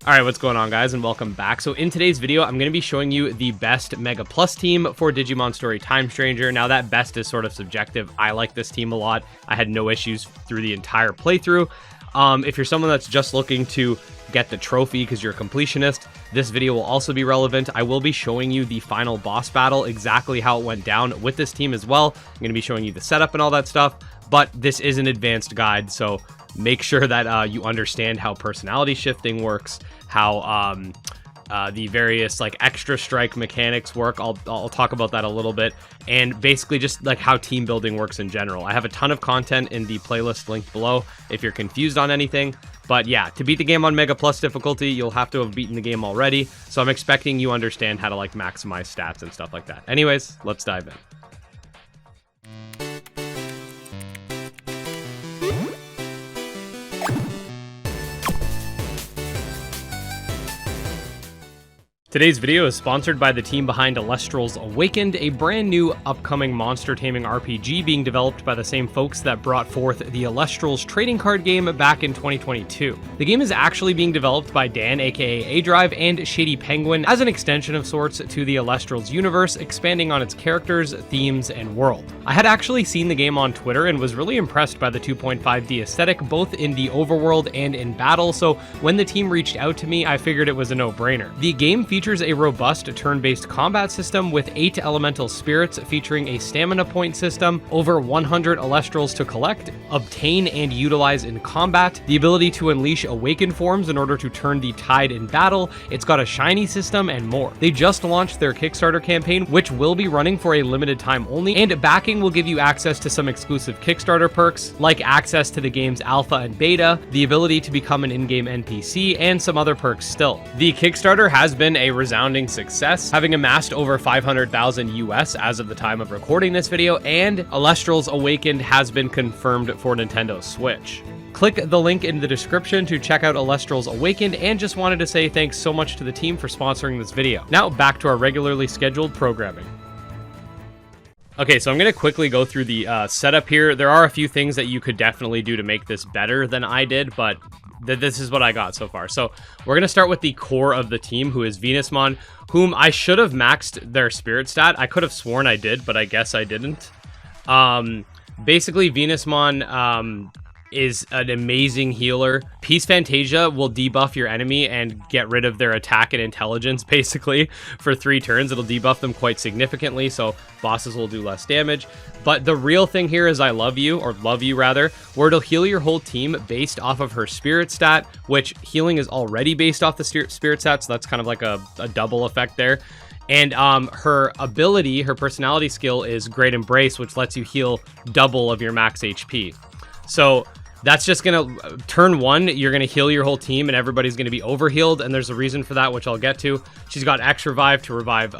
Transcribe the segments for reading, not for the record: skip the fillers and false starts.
Alright, what's going on, guys, and welcome back. So in today's video, I'm going to be showing you the best Mega Plus team for Digimon Story Time Stranger. Now, that best is sort of subjective. I like this team a lot. I had no issues through the entire playthrough. If you're someone that's just looking to get the trophy because you're a completionist, this video will also be relevant. I will be showing you the final boss battle, exactly how it went down with this team as well. I'm going to be showing you the setup and all that stuff, but this is an advanced guide, so make sure that you understand how personality shifting works, how the various like extra strike mechanics work. I'll talk about that a little bit, and basically just like how team building works in general. I have a ton of content in the playlist linked below if you're confused on anything. But yeah, to beat the game on Mega Plus difficulty, you'll have to have beaten the game already. So I'm expecting you understand how to like maximize stats and stuff like that. Anyways, let's dive in. Today's video is sponsored by the team behind Elestrals Awakened, a brand new upcoming monster taming RPG being developed by the same folks that brought forth the Elestrals trading card game back in 2022. The game is actually being developed by Dan, aka A-Drive, and Shady Penguin as an extension of sorts to the Elestrals universe, expanding on its characters, themes, and world. I had actually seen the game on Twitter and was really impressed by the 2.5D aesthetic, both in the overworld and in battle, so when the team reached out to me, I figured it was a no-brainer. The game features a robust turn-based combat system with 8 elemental spirits featuring a stamina point system, over 100 Elestrals to collect, obtain, and utilize in combat, the ability to unleash awakened forms in order to turn the tide in battle, it's got a shiny system, and more. They just launched their Kickstarter campaign, which will be running for a limited time only, and backing will give you access to some exclusive Kickstarter perks, like access to the game's alpha and beta, the ability to become an in-game NPC, and some other perks still. The Kickstarter has been a resounding success, having amassed over 500,000 US as of the time of recording this video, and Elestrals Awakened has been confirmed for Nintendo Switch. Click the link in the description to check out Elestrals Awakened, and just wanted to say thanks so much to the team for sponsoring this video. Now back to our regularly scheduled programming. Okay, so I'm going to quickly go through the setup here. There are a few things that you could definitely do to make this better than I did, but this is what I got so far. So we're going to start with the core of the team, who is Venusmon, whom I should have maxed their spirit stat. I could have sworn I did, but I guess I didn't. Basically, Venusmon is an amazing healer. Peace Fantasia will debuff your enemy and get rid of their attack and intelligence, basically, for 3 turns. It'll debuff them quite significantly, so bosses will do less damage. But the real thing here is I Love You, or Love You rather, where it'll heal your whole team based off of her spirit stat, which healing is already based off the spirit stat, so that's kind of like a double effect there. And her ability, her personality skill is Great Embrace, which lets you heal double of your max HP. So that's just going to, turn 1, you're going to heal your whole team and everybody's going to be overhealed, and there's a reason for that, which I'll get to. She's got X Revive to revive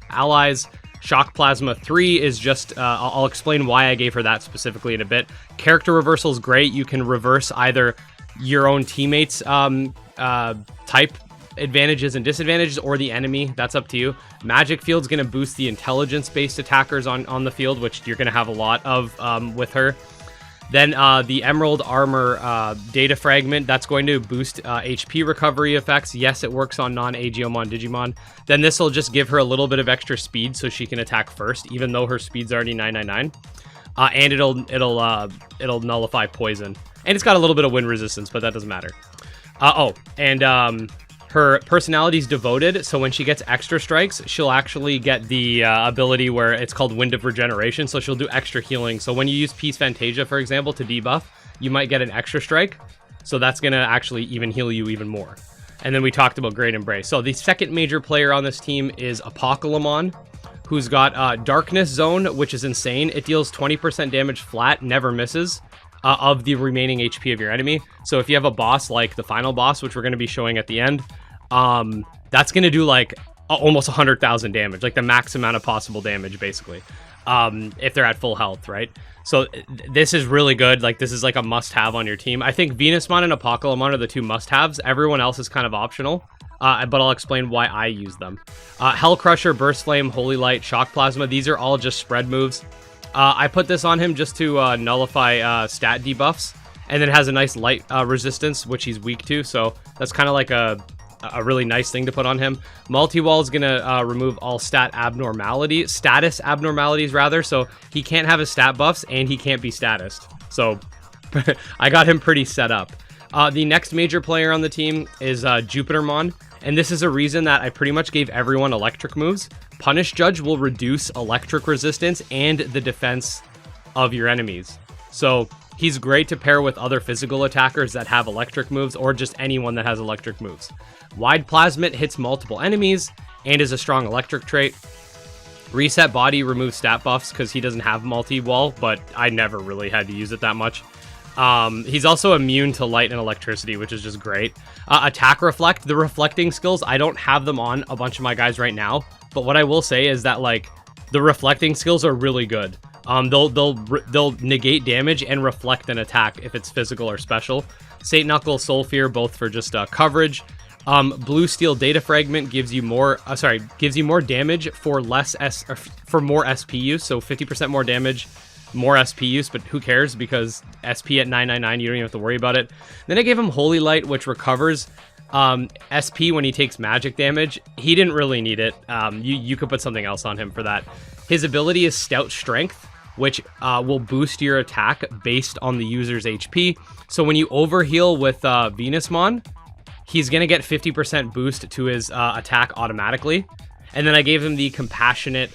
allies. Shock Plasma 3 is just, I'll explain why I gave her that specifically in a bit. Character Reversal is great. You can reverse either your own teammates' type advantages and disadvantages, or the enemy. That's up to you. Magic Field's going to boost the intelligence-based attackers on the field, which you're going to have a lot of with her. Then the Emerald Armor Data Fragment, that's going to boost HP recovery effects. Yes, it works on non-Agiomon Digimon. Then this will just give her a little bit of extra speed so she can attack first, even though her speed's already 999. And it'll nullify poison. And it's got a little bit of wind resistance, but that doesn't matter. Her personality's devoted, so when she gets extra strikes, she'll actually get the ability where it's called Wind of Regeneration, so she'll do extra healing. So when you use Peace Fantasia, for example, to debuff, you might get an extra strike, so that's going to actually even heal you even more. And then we talked about Great Embrace. So the second major player on this team is Upoming, who's got Darkness Zone, which is insane. It deals 20% damage flat, never misses, of the remaining HP of your enemy. So if you have a boss like the final boss, which we're going to be showing at the end, that's going to do like almost 100,000 damage, like the max amount of possible damage, basically, if they're at full health, right? So this is really good. Like, this is like a must-have on your team. I think Venusmon and Upoming are the 2 must-haves. Everyone else is kind of optional, but I'll explain why I use them. Hell Crusher, Burst Flame, Holy Light, Shock Plasma, these are all just spread moves. I put this on him just to nullify stat debuffs, and then it has a nice light resistance, which he's weak to, so that's kind of like a a really nice thing to put on him. Multi-wall is going to remove all status abnormalities rather, so he can't have his stat buffs and he can't be statused. So I got him pretty set up. The next major player on the team is Jupitermon, and this is a reason that I pretty much gave everyone electric moves. Punish Judge will reduce electric resistance and the defense of your enemies. So he's great to pair with other physical attackers that have electric moves, or just anyone that has electric moves. Wide Plasmid hits multiple enemies and is a strong electric trait. Reset Body removes stat buffs because he doesn't have multi-wall, but I never really had to use it that much. He's also immune to light and electricity, which is just great. Attack Reflect, the reflecting skills, I don't have them on a bunch of my guys right now, but what I will say is that, like, the reflecting skills are really good. They'll negate damage and reflect an attack if it's physical or special. Saint Knuckle, Soul Fear, both for just coverage. Blue Steel Data Fragment gives you more damage for more SP use, so 50% more damage, more SP use, but who cares, because SP at 999, you don't even have to worry about it. Then I gave him Holy Light, which recovers SP when he takes magic damage. He didn't really need it. You could put something else on him for that. His ability is Stout Strength, which will boost your attack based on the user's HP. So when you overheal with Venusmon, he's going to get 50% boost to his attack automatically. And then I gave him the Compassionate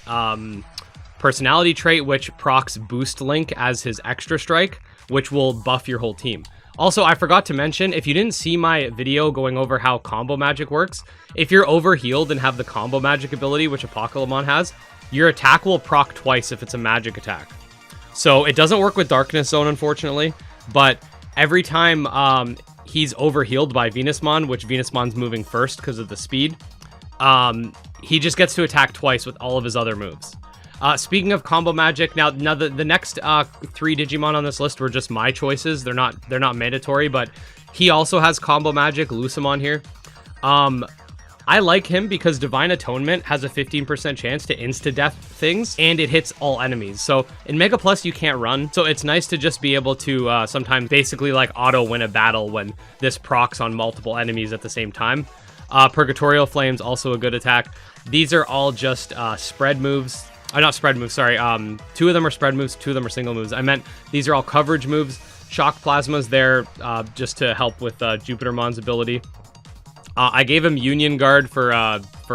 personality trait, which procs Boost Link as his extra strike, which will buff your whole team. Also, I forgot to mention, if you didn't see my video going over how combo magic works, if you're overhealed and have the combo magic ability, which Apocalypse has, your attack will proc twice if it's a magic attack. So it doesn't work with Darkness Zone, unfortunately, but every time he's overhealed by Venusmon, which Venusmon's moving first because of the speed, he just gets to attack twice with all of his other moves. Speaking of combo magic, now the next 3 Digimon on this list were just my choices. They're not mandatory, but he also has combo magic. Lucemon here. I like him because Divine Atonement has a 15% chance to insta-death things, and it hits all enemies. So in Mega Plus, you can't run, so it's nice to just be able to sometimes basically like auto-win a battle when this procs on multiple enemies at the same time. Purgatorial Flame's also a good attack. These are all just spread moves. Not spread moves, sorry. 2 of them are spread moves, 2 of them are single moves. I meant these are all coverage moves. Shock Plasma's there just to help with Jupitermon's ability. I gave him Union Guard for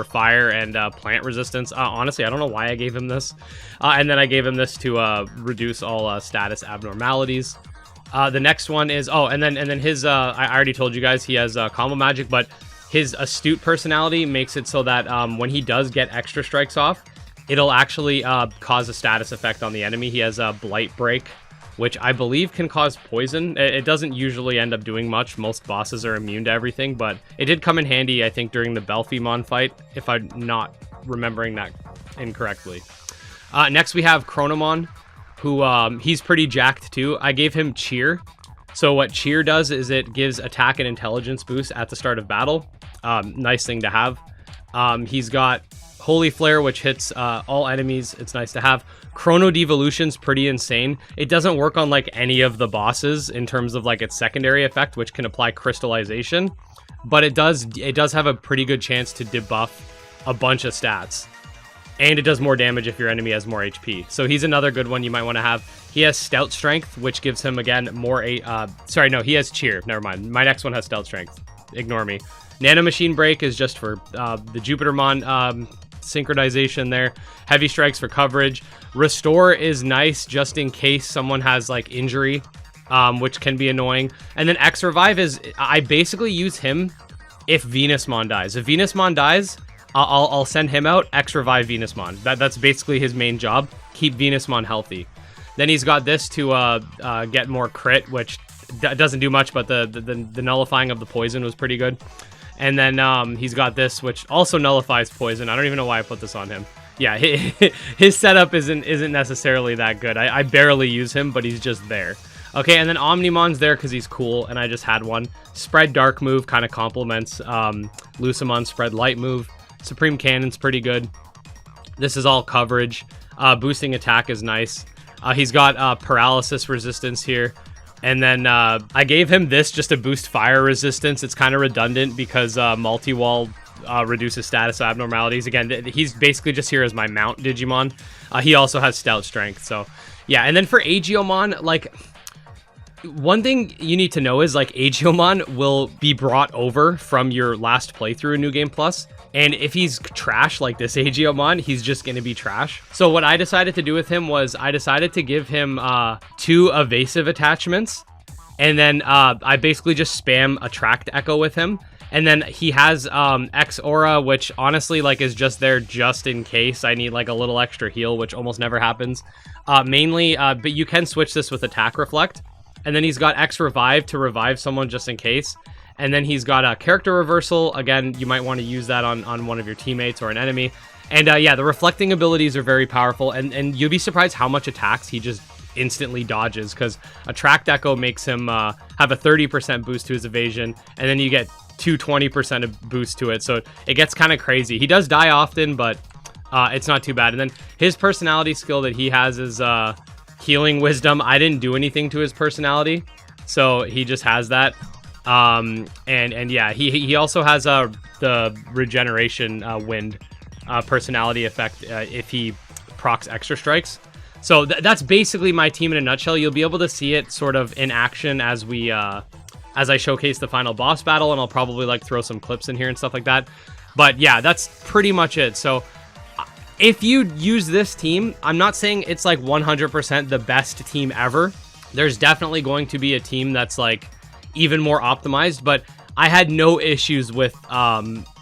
fire and plant resistance. Honestly, I don't know why I gave him this. And then I gave him this to reduce all status abnormalities. The next one is and then his I already told you guys he has combo magic, but his astute personality makes it so that when he does get extra strikes off, it'll actually cause a status effect on the enemy. He has a Blight Break, which I believe can cause poison. It doesn't usually end up doing much. Most bosses are immune to everything, but it did come in handy, I think, during the Belphemon fight, if I'm not remembering that incorrectly. Next, we have Chronomon, who he's pretty jacked too. I gave him Cheer. So what Cheer does is it gives attack and intelligence boost at the start of battle. Nice thing to have. He's got Holy Flare, which hits all enemies. It's nice to have. Chrono Devolution's pretty insane. It doesn't work on like any of the bosses in terms of like its secondary effect, which can apply crystallization, but it does have a pretty good chance to debuff a bunch of stats, and it does more damage if your enemy has more HP. So he's another good one you might want to have. He has Stout Strength, which gives him again more he has Cheer. Never mind. My next one has Stout Strength. Ignore me. Nano Machine Break is just for the Jupitermon synchronization there. Heavy Strikes for coverage. Restore is nice just in case someone has like injury, which can be annoying. And then X Revive is, I basically use him if Venusmon dies. If Venusmon dies, I'll send him out, X Revive Venusmon. That's basically his main job. Keep Venusmon healthy. Then he's got this to get more crit, which doesn't do much, but the nullifying of the poison was pretty good. And then he's got this, which also nullifies poison. I don't even know why I put this on him. Yeah, his setup isn't necessarily that good. I barely use him, but he's just there. Okay, and then Omnimon's there because he's cool, and I just had one. Spread Dark move kind of complements Lucemon's Spread Light move. Supreme Cannon's pretty good. This is all coverage. Boosting attack is nice. He's got paralysis resistance here. And then I gave him this just to boost fire resistance. It's kind of redundant because multi-wall reduces status abnormalities. Again, he's basically just here as my mount Digimon. He also has stout strength, so yeah. And then for Agiomon, like, one thing you need to know is, like, Agiomon will be brought over from your last playthrough in New Game Plus. And if he's trash like this Agiomon, he's just going to be trash. So what I decided to do with him was I decided to give him 2 evasive attachments. And then I basically just spam Attract Echo with him. And then he has X Aura, which honestly, like, is just there just in case I need, like, a little extra heal, which almost never happens. Mainly, but you can switch this with Attack Reflect. And then he's got X Revive to revive someone just in case. And then he's got a Character Reversal. Again, you might want to use that on one of your teammates or an enemy. And yeah, the reflecting abilities are very powerful. And you'll be surprised how much attacks he just instantly dodges, because Attract Echo makes him have a 30% boost to his evasion. And then you get 20% of boost to it. So it gets kind of crazy. He does die often, but it's not too bad. And then his personality skill that he has is Healing Wisdom. I didn't do anything to his personality, so he just has that. And yeah, he also has the Regeneration Wind personality effect if he procs Extra Strikes. So that's basically my team in a nutshell. You'll be able to see it sort of in action as we as I showcase the final boss battle, and I'll probably, like, throw some clips in here and stuff like that. But yeah, that's pretty much it. So if you use this team, I'm not saying it's, like, 100% the best team ever. There's definitely going to be a team that's, like, even more optimized, but I had no issues with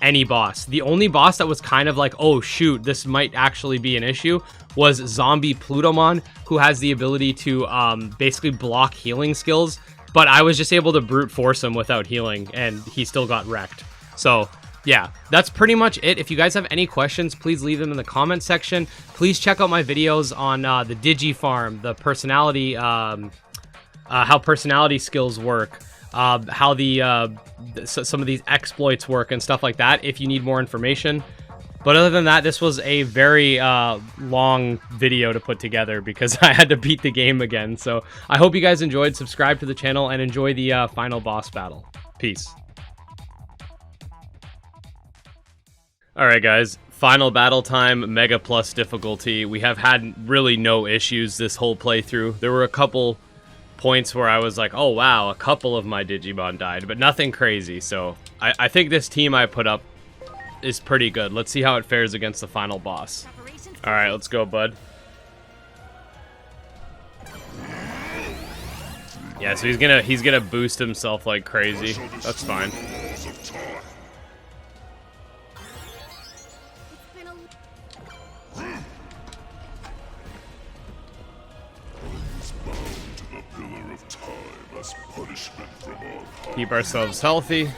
any boss. The only boss that was kind of like, oh shoot, this might actually be an issue, was Zombie Plutomon, who has the ability to basically block healing skills, but I was just able to brute force him without healing, and he still got wrecked. So yeah, that's pretty much it. If you guys have any questions, please leave them in the comment section. Please check out my videos on the Digi Farm, the personality, how personality skills work, how some of these exploits work and stuff like that, if you need more information. But other than that, this was a very long video to put together because I had to beat the game again. So I hope you guys enjoyed. Subscribe to the channel and enjoy the final boss battle. Peace. Alright guys, final battle time, Mega Plus difficulty. We have had really no issues this whole playthrough. There were a couple points where I was like, oh wow, a couple of my Digimon died, but nothing crazy. So I think this team I put up is pretty good. Let's see how it fares against the final boss. Alright, let's go, bud. Yeah, so he's gonna boost himself like crazy. That's fine. Keep ourselves healthy.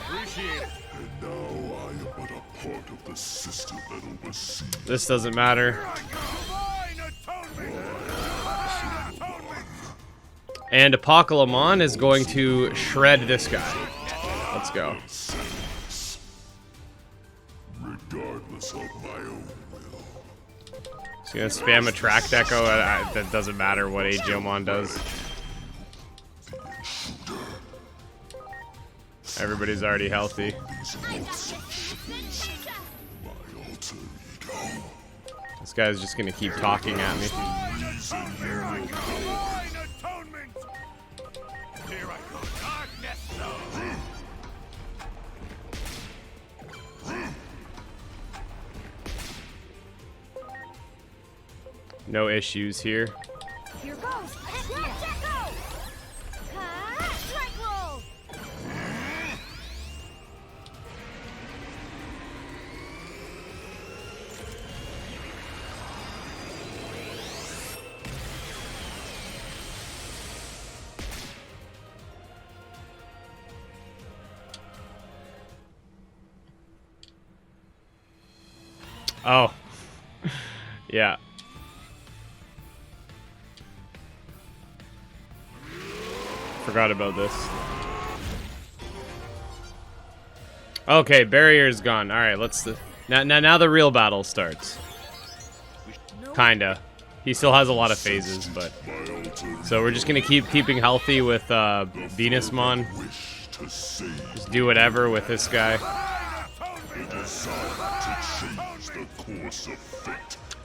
This doesn't matter. And Upoming is going to shred this guy. Let's go. Regardless of my own will. He's gonna spam Attract Echo. That doesn't matter what Agiomon does. Everybody's already healthy. This guy's just gonna keep talking at me. No issues here. Here goes. Oh. Yeah. Forgot about this. Okay, barrier's gone. All right, let's now the real battle starts. Kinda. He still has a lot of phases, but so we're just gonna keep keeping healthy with Venusmon. Just do whatever with this guy.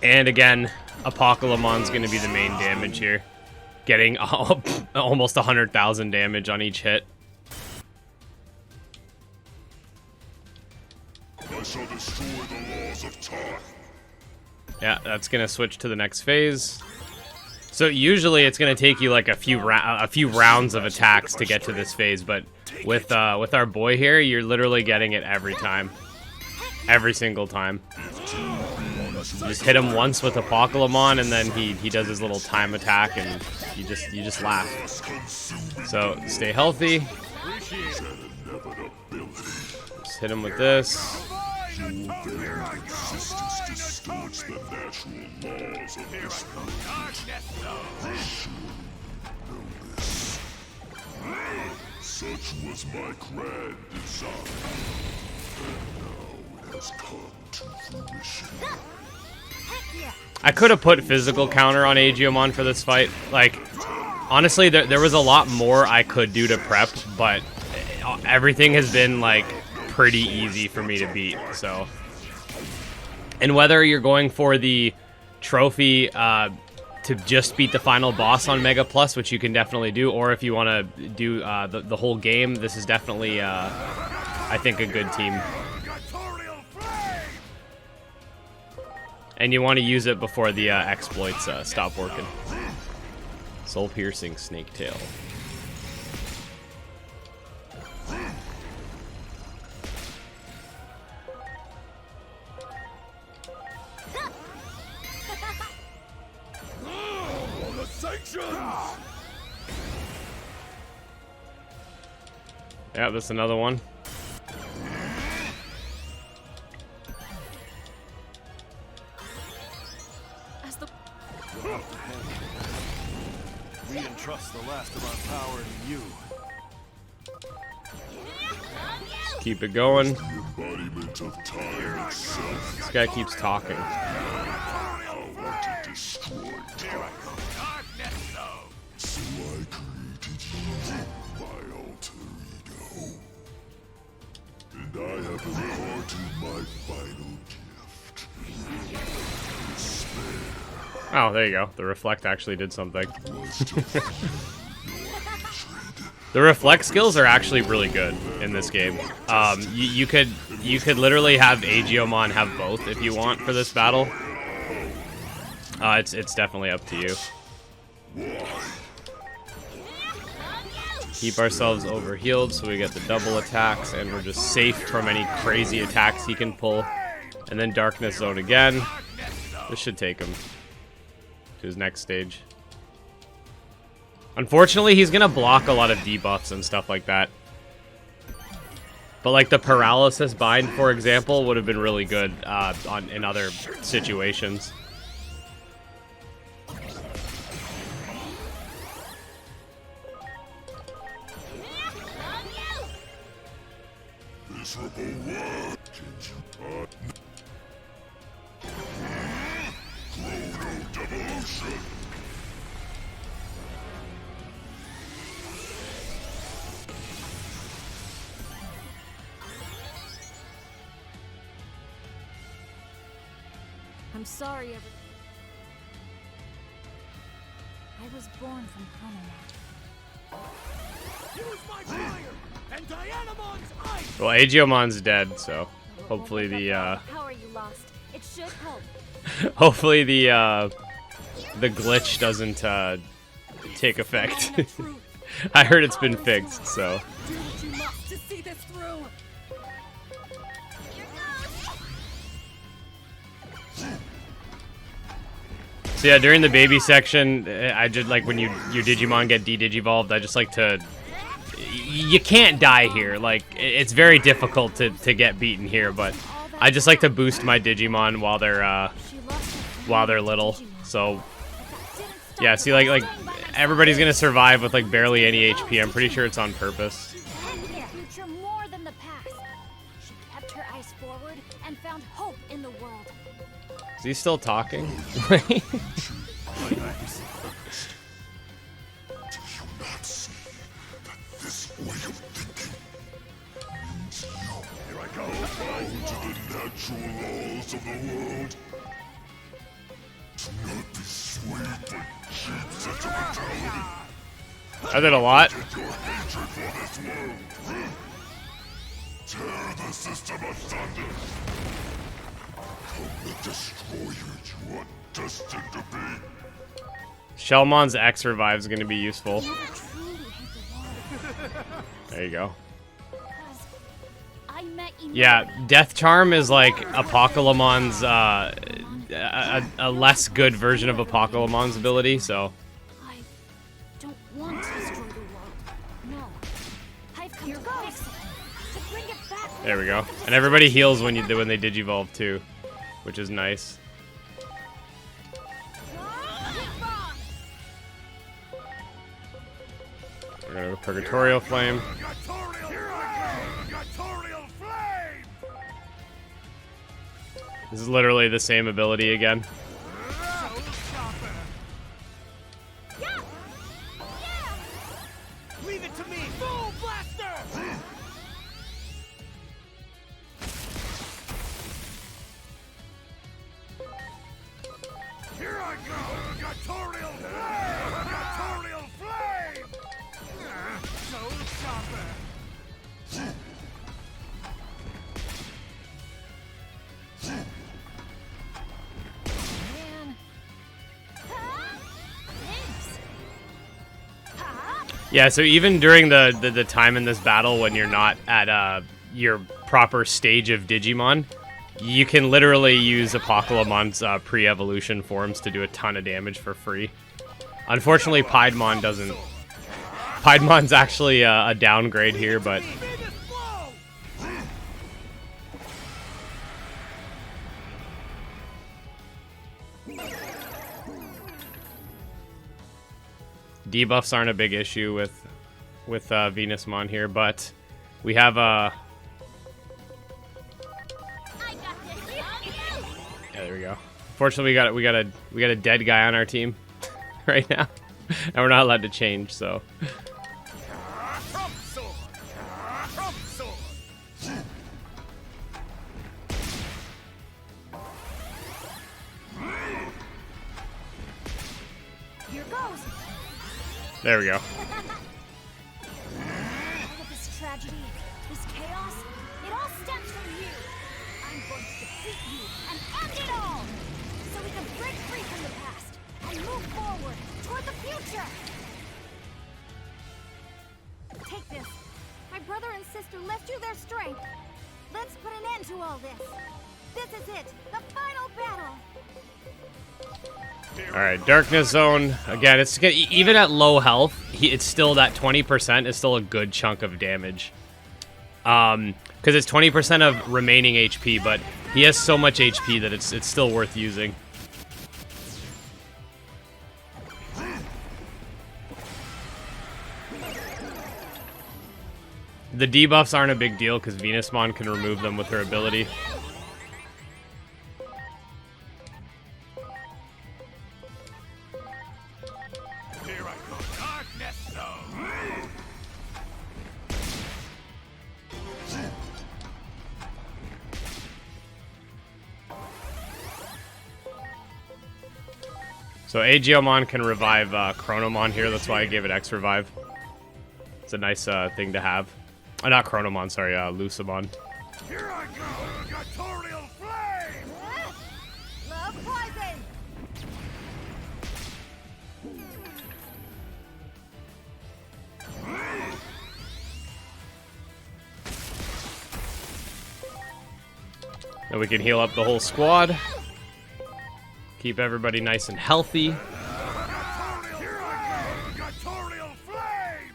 And again, Apocalymon's gonna be the main damage here, getting almost 100,000 damage on each hit. I shall destroy the laws of time. Yeah, that's gonna switch to the next phase. So usually it's gonna take you like a few rounds of attacks to get to this phase, but with our boy here, you're literally getting it every time, every single time. You just hit him once with Apocalypse, and then he does his little time attack, and you just laugh. So stay healthy. Just hit him with this. Distorts the natural laws of this Such was my grand design, and now it has come to fruition. I could have put physical counter on Agiomon for this fight. Like, honestly, there was a lot more I could do to prep, but everything has been like pretty easy for me to beat. So, and whether you're going for the trophy to just beat the final boss on Mega Plus, which you can definitely do, or if you want to do the whole game, this is definitely, I think, a good team. And you want to use it before the exploits stop working. Soul-piercing snake tail. Yeah, that's another one. We entrust the last of our power to you. Just keep it going. Embodiment of time itself. This guy keeps talking. I want to destroy time. So I created you, my alter ego. And I have imparted my final gift. Despair. Oh, there you go. The reflect actually did something. The reflect skills are actually really good in this game. You could literally have Agiomon have both if you want for this battle. It's definitely up to you. Keep ourselves over healed so we get the double attacks, and we're just safe from any crazy attacks he can pull. And then Darkness Zone again. This should take him to his next stage. Unfortunately, he's gonna block a lot of debuffs and stuff like that. But like the paralysis bind, for example, would have been really good in other situations. I'm sorry, I was born from Panama. Well, Agiomon's dead, so hopefully the Power you lost. It should help. hopefully the glitch doesn't take effect. I heard it's been fixed, so. Do what you must to see this through. So yeah, during the baby section, I just like when your Digimon get de-digivolved, I just like to... You can't die here. Like, it's very difficult to get beaten here, but I just like to boost my Digimon while they're little. So yeah, see, like everybody's gonna survive with like barely any HP. I'm pretty sure it's on purpose. Future more than the past. She kept her eyes forward and found hope in the world. Is he still talking? Do you not see that this way of thinking means you here I go. Bow to the natural laws of the world? Do not be swayed by cheap sentimentality. I did a lot. Get your hatred for this world. Tear the system asunder. Come the destroyer you are destined to be. Shellmon's X revive is going to be useful. You truly hate the world. There you go. Because I met you. Yeah, Death Charm is like Apocalomon's, a less good version of Apocalomon's ability, so. I don't want to destroy the world. No. I've come to fix it. To bring it back. There we go. And everybody heals when they digivolve too, which is nice. We're gonna go Purgatorial Flame. This is literally the same ability again. Leave it to me! Boom blaster! Here I go! Gatorial flame! Gatorial flame! Soul chopper! Man. Thanks. Yeah, so even during the time in this battle when you're not at your proper stage of Digimon, you can literally use Apocalomon's pre-evolution forms to do a ton of damage for free. Unfortunately, Piedmon doesn't. Piedmon's actually a downgrade here, but debuffs aren't a big issue with Venusmon here, but we have I got this. yeah, there we go. Fortunately, we got a dead guy on our team right now, and we're not allowed to change. So Trump sword! Trump sword! Here goes. there we go. All of this tragedy, this chaos, it all stems from you. I'm going to defeat you and end it all, so we can break free from the past and move forward toward the future. Take this. My brother and sister left you their strength. Let's put an end to all this. This is it, the final battle. All right, Darkness Zone again. It's even at low health, it's still that 20% is still a good chunk of damage. Because it's 20% of remaining HP, but he has so much HP that it's still worth using. The debuffs aren't a big deal because Venusmon can remove them with her ability. Here I go! Darkness zone! So Aegeomon can revive Chronomon here. That's why I gave it X revive. It's a nice thing to have. Not Chronomon, sorry, Lucamon. Here I go! Gatorial flame! Love poison. Then we can heal up the whole squad. Keep everybody nice and healthy. Here I go! Gatorial flame!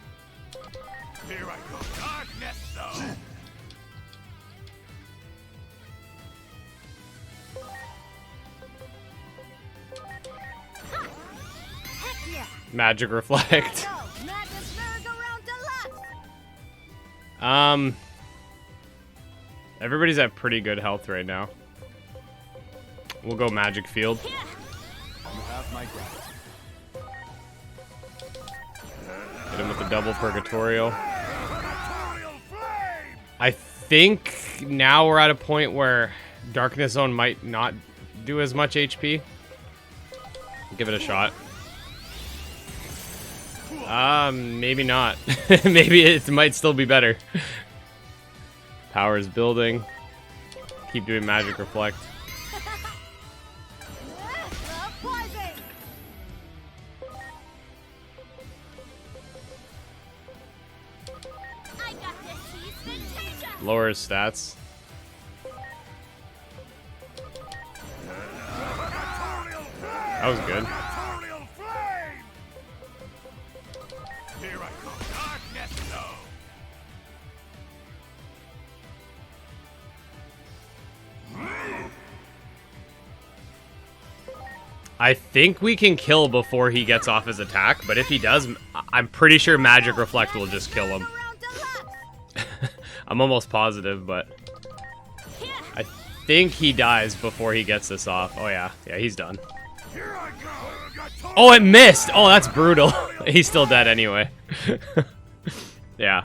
Here I go! Darkness zone! Heck yeah. Magic Reflect. Go, Madness Merry-Go-Round Deluxe. Everybody's at pretty good health right now. We'll go Magic Field. You have my gratitude. Hit him with the double Purgatorial. Purgatorial flame! I think now we're at a point where Darkness Zone might not do as much HP. Give it a shot. Maybe not. Maybe it might still be better. Power is building. Keep doing Magic Reflect. I got this. He's fantastic. Lower his stats. That was good. Purgatorial flame! Here I come. Darkness zone! I think we can kill before he gets off his attack, but if he does, I'm pretty sure Magic Reflect will just kill him. Around deluxe. I'm almost positive, but I think he dies before he gets this off. Oh yeah, yeah, he's done. Here I go! Purgatorial Oh, it missed! Oh, that's brutal. He's still dead anyway. Yeah,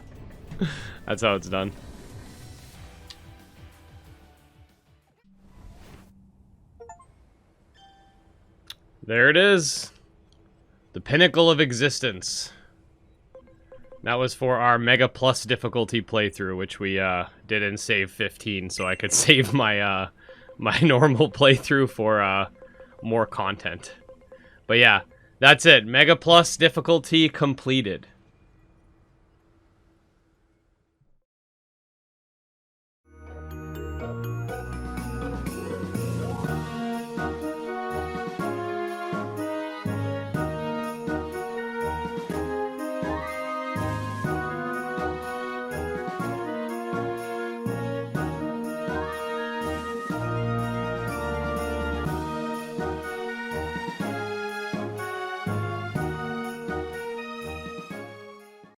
that's how it's done. There it is. The pinnacle of existence. That was for our Mega Plus difficulty playthrough, which we did in save 15, so I could save my my normal playthrough for more content. But yeah, that's it. Mega Plus difficulty completed.